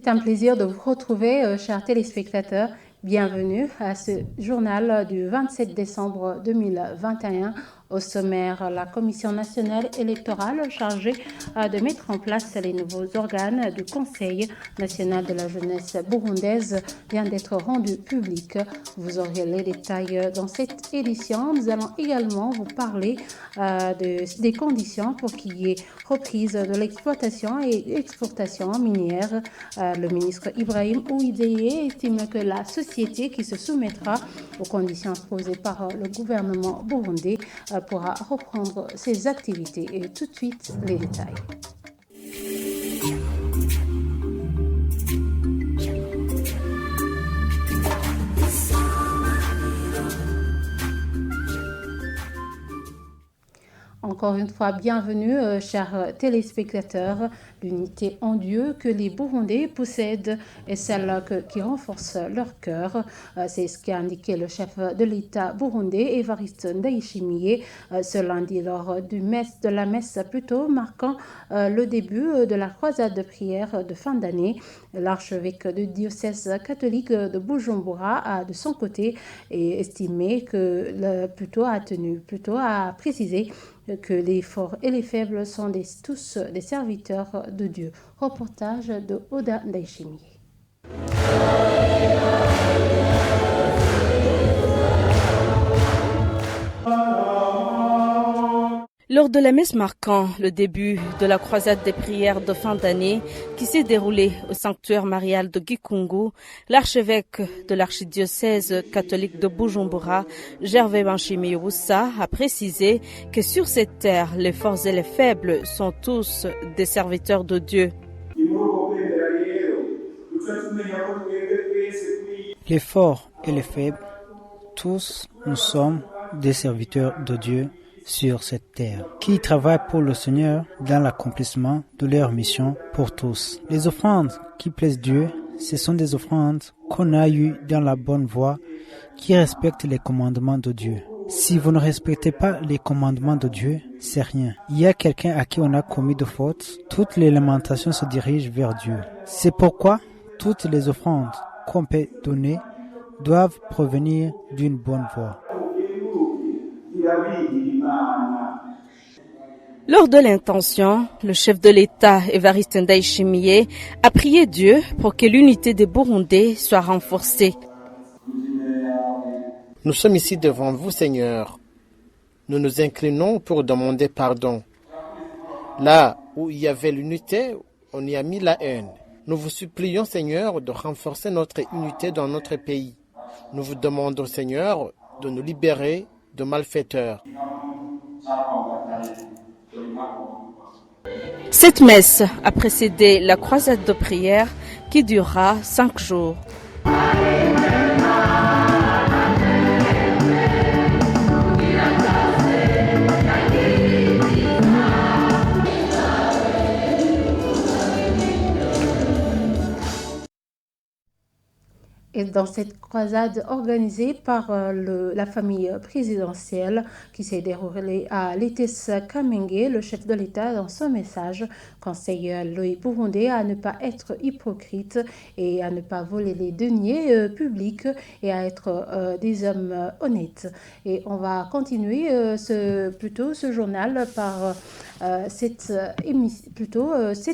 C'est un plaisir de vous retrouver, chers téléspectateurs. Bienvenue à ce journal du 27 décembre 2021. Au sommaire, la Commission nationale électorale chargée de mettre en place les nouveaux organes du Conseil national de la jeunesse burundaise vient d'être rendu public. Vous aurez les détails dans cette édition. Nous allons également vous parler des conditions pour qu'il y ait reprise de l'exploitation et exportation minière. Le ministre Ibrahim Ouideye estime que la société qui se soumettra aux conditions posées par le gouvernement burundais pourra reprendre ses activités. Et tout de suite, les détails. Encore une fois, bienvenue, chers téléspectateurs. L'unité en Dieu que les Burundais possèdent est celle qui renforce leur cœur. C'est ce qu'a indiqué le chef de l'État burundais, Évariste Ndayishimiye, ce lundi lors de la messe plutôt marquant le début de la croisade de prière de fin d'année. L'archevêque du diocèse catholique de Bujumbura a de son côté estimé que plutôt à préciser que les forts et les faibles sont tous des serviteurs de Dieu. Reportage de Oda Ndayishimiye. Lors de la messe marquant le début de la croisade des prières de fin d'année qui s'est déroulée au sanctuaire marial de Gikungu, l'archevêque de l'archidiocèse catholique de Bujumbura, Gervais Banshimiyubusa, a précisé que sur cette terre, les forts et les faibles sont tous des serviteurs de Dieu. Les forts et les faibles, tous nous sommes des serviteurs de Dieu sur cette terre, qui travaillent pour le Seigneur dans l'accomplissement de leur mission pour tous. Les offrandes qui plaisent Dieu, ce sont des offrandes qu'on a eues dans la bonne voie, qui respectent les commandements de Dieu. Si vous ne respectez pas les commandements de Dieu, c'est rien. Il y a quelqu'un à qui on a commis de fautes, toutes les lamentations se dirigent vers Dieu. C'est pourquoi toutes les offrandes qu'on peut donner doivent provenir d'une bonne voie. Lors de l'intention, le chef de l'État, Évariste Ndayishimiye, a prié Dieu pour que l'unité des Burundais soit renforcée. Nous sommes ici devant vous, Seigneur. Nous nous inclinons pour demander pardon. Là où il y avait l'unité, on y a mis la haine. Nous vous supplions, Seigneur, de renforcer notre unité dans notre pays. Nous vous demandons, Seigneur, de nous libérer de malfaiteurs. Cette messe a précédé la croisade de prière qui durera 5 jours. Et dans cette croisade organisée par la famille présidentielle qui s'est déroulée à l'ETS Kamenge, le chef de l'État, dans son message, conseille les Burundais à ne pas être hypocrites et à ne pas voler les deniers publics et à être des hommes honnêtes. Et on va continuer ce journal par cet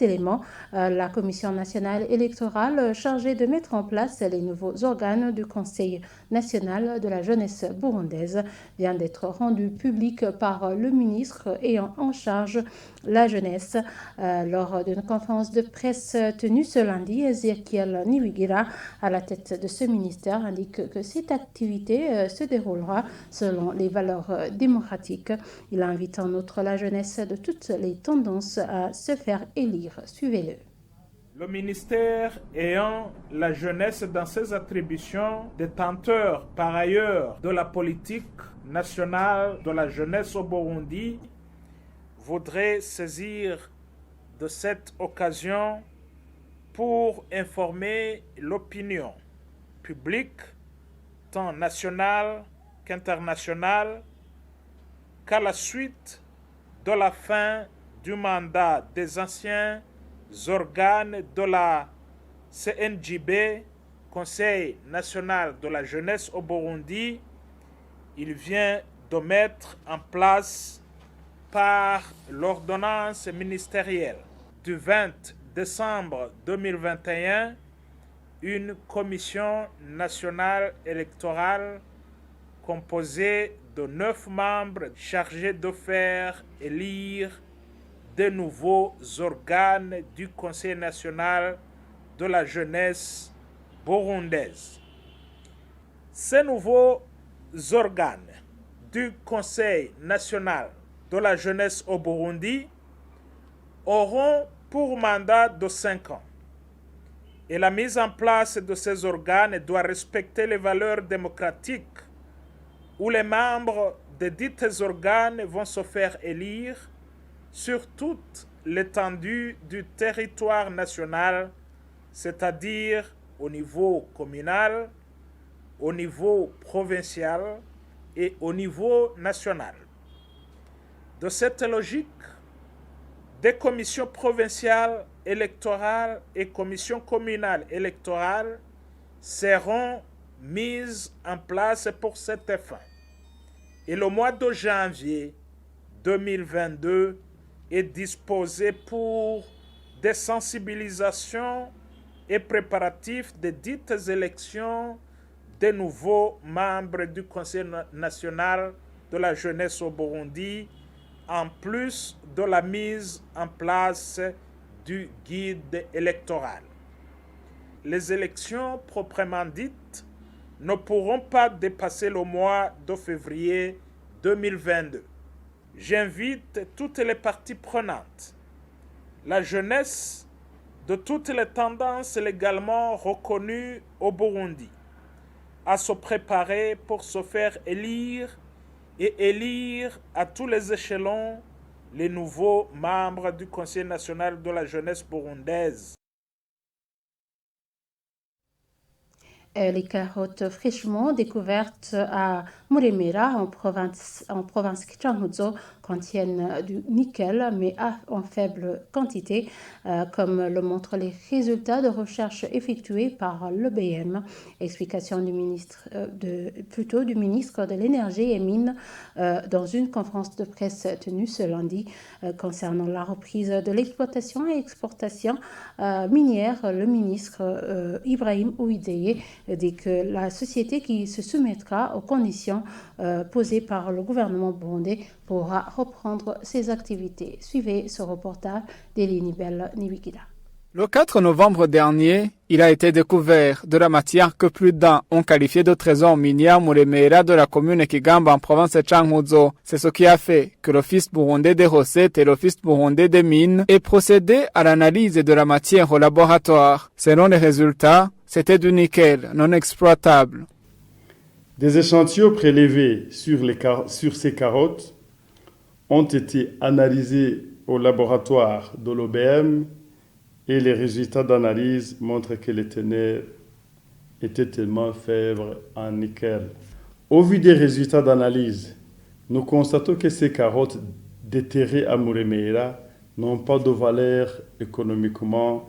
élément. La Commission nationale électorale chargée de mettre en place les nouveaux organes du Conseil national de la jeunesse burundaise vient d'être rendu public par le ministre ayant en charge la jeunesse. Lors d'une conférence de presse tenue ce lundi, Ezekiel Niwigira, à la tête de ce ministère, indique que cette activité se déroulera selon les valeurs démocratiques. Il invite en outre la jeunesse de toutes les tendances à se faire élire. Suivez-le. Le ministère ayant la jeunesse dans ses attributions, détenteur par ailleurs de la politique nationale de la jeunesse au Burundi, voudrait saisir de cette occasion pour informer l'opinion publique, tant nationale qu'internationale, qu'à la suite de la fin du mandat des anciens organes de la CNJB, Conseil national de la jeunesse au Burundi, il vient de mettre en place par l'ordonnance ministérielle du 20 décembre 2021 une commission nationale électorale composée de 9 membres chargés de faire élire de nouveaux organes du Conseil national de la jeunesse burundaise. Ces nouveaux organes du Conseil national de la jeunesse au Burundi auront pour mandat de 5 ans. Et la mise en place de ces organes doit respecter les valeurs démocratiques où les membres de dits organes vont se faire élire sur toute l'étendue du territoire national, c'est-à-dire au niveau communal, au niveau provincial et au niveau national. De cette logique, des commissions provinciales électorales et commissions communales électorales seront mises en place pour cette fin. Et le mois de janvier 2022 est disposé pour des sensibilisations et préparatifs de dites élections des nouveaux membres du Conseil national de la jeunesse au Burundi, en plus de la mise en place du guide électoral. Les élections proprement dites ne pourront pas dépasser le mois de février 2022. J'invite toutes les parties prenantes, la jeunesse de toutes les tendances légalement reconnues au Burundi, à se préparer pour se faire élire et élire à tous les échelons les nouveaux membres du Conseil national de la jeunesse burundaise. Les carottes fraîchement découvertes à Muremera, en province Cankuzo, contiennent du nickel, mais en faible quantité, comme le montrent les résultats de recherche effectués par l'EBM. Explication du ministre de l'Énergie et Mines dans une conférence de presse tenue ce lundi concernant la reprise de l'exploitation et exportation minière. Le ministre Ibrahim Ouideye dit que la société qui se soumettra aux conditions posées par le gouvernement burundais pourra reprendre ses activités. Suivez ce reportage d'Elinibel Niwikida. Le 4 novembre dernier, il a été découvert de la matière que plus d'un ont qualifié de trésor minier à Muremera de la commune Kigamba en province de Cankuzo. C'est ce qui a fait que l'Office burundais des recettes et l'Office burundais des mines aient procédé à l'analyse de la matière au laboratoire. Selon les résultats, c'était du nickel non exploitable. Des échantillons prélevés sur ces carottes ont été analysés au laboratoire de l'OBM et les résultats d'analyse montrent que les teneurs étaient tellement faibles en nickel. Au vu des résultats d'analyse, nous constatons que ces carottes déterrées à Muremera n'ont pas de valeur économiquement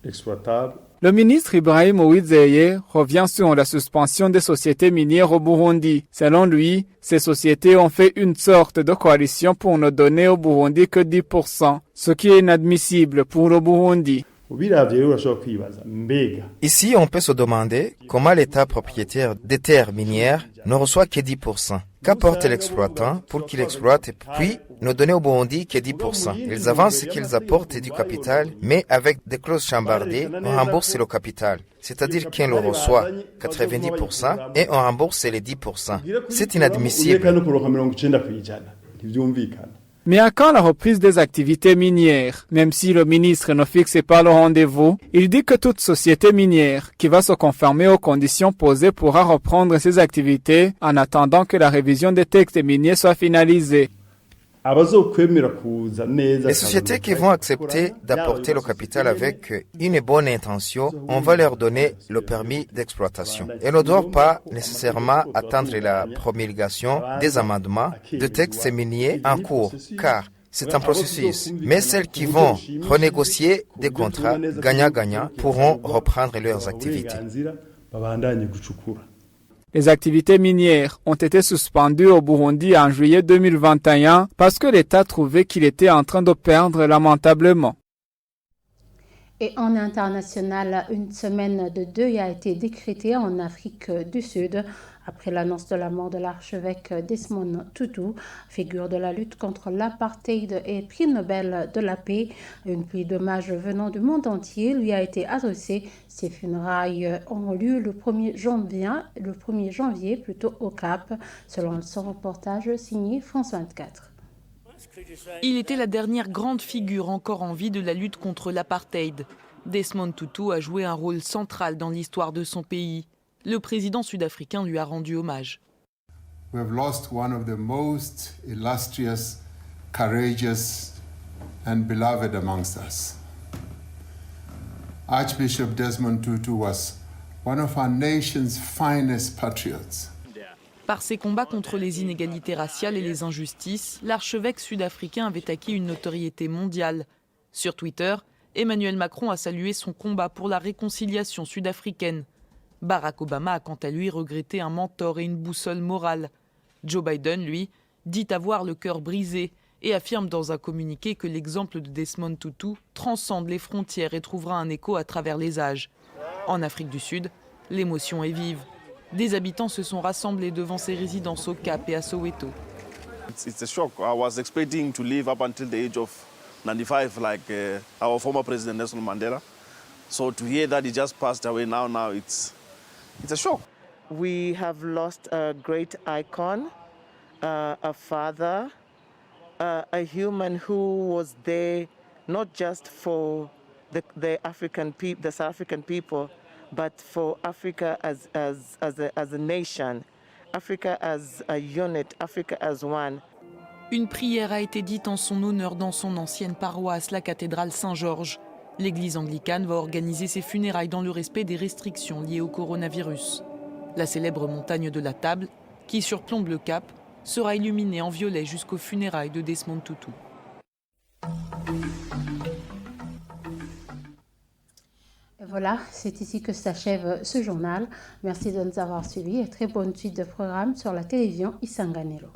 exploitable. Le ministre Ibrahim Ouideye revient sur la suspension des sociétés minières au Burundi. Selon lui, ces sociétés ont fait une sorte de coalition pour ne donner au Burundi que 10%, ce qui est inadmissible pour le Burundi. Ici, on peut se demander comment l'État propriétaire des terres minières ne reçoit que 10%. Qu'apporte l'exploitant pour qu'il exploite puis ne donner au Burundi que 10%. Ils avancent ce qu'ils apportent du capital, mais avec des clauses chambardées, on rembourse le capital. C'est-à-dire qu'on le reçoit 90% et on rembourse les 10%. C'est inadmissible. Mais à quand la reprise des activités minières? Même si le ministre ne fixe pas le rendez-vous, il dit que toute société minière qui va se conformer aux conditions posées pourra reprendre ses activités en attendant que la révision des textes miniers soit finalisée. Les sociétés qui vont accepter d'apporter le capital avec une bonne intention, on va leur donner le permis d'exploitation. Elles ne doivent pas nécessairement attendre la promulgation des amendements de textes miniers en cours, car C'est un processus. Mais celles qui vont renégocier des contrats gagnant-gagnant pourront reprendre leurs activités. Les activités minières ont été suspendues au Burundi en juillet 2021 parce que l'État trouvait qu'il était en train de perdre lamentablement. Et en international, une semaine de deuil a été décrétée en Afrique du Sud après l'annonce de la mort de l'archevêque Desmond Tutu, figure de la lutte contre l'apartheid et prix Nobel de la paix. Une pluie d'hommages venant du monde entier lui a été adressée. Ses funérailles ont lieu le 1er janvier au Cap, selon son reportage signé France 24. Il était la dernière grande figure encore en vie de la lutte contre l'apartheid. Desmond Tutu a joué un rôle central dans l'histoire de son pays. Le président sud-africain lui a rendu hommage. We have lost one of the most illustrious, courageous and beloved amongst us. Archbishop Desmond Tutu was one of our nation's finest patriots. Par ses combats contre les inégalités raciales et les injustices, l'archevêque sud-africain avait acquis une notoriété mondiale. Sur Twitter, Emmanuel Macron a salué son combat pour la réconciliation sud-africaine. Barack Obama a quant à lui regretté un mentor et une boussole morale. Joe Biden, lui, dit avoir le cœur brisé et affirme dans un communiqué que l'exemple de Desmond Tutu transcende les frontières et trouvera un écho à travers les âges. En Afrique du Sud, l'émotion est vive. Des habitants se sont rassemblés devant ses résidences au Cap et à Soweto. It's a shock. I was expecting to live up until the age of 95 like our former president Nelson Mandela. So to hear that he just passed away now it's a shock. We have lost a great icon, a father, a human who was there not just for the South African people, but for Africa as a nation, Africa as a unit, Africa as one. Une prière a été dite en son honneur dans son ancienne paroisse, la cathédrale Saint-Georges. L'église anglicane va organiser ses funérailles dans le respect des restrictions liées au coronavirus. La célèbre montagne de la Table, qui surplombe le Cap, sera illuminée en violet jusqu'aux funérailles de Desmond Tutu. Voilà, c'est ici que s'achève ce journal. Merci de nous avoir suivis et très bonne suite de programmes sur la télévision Isanganiro.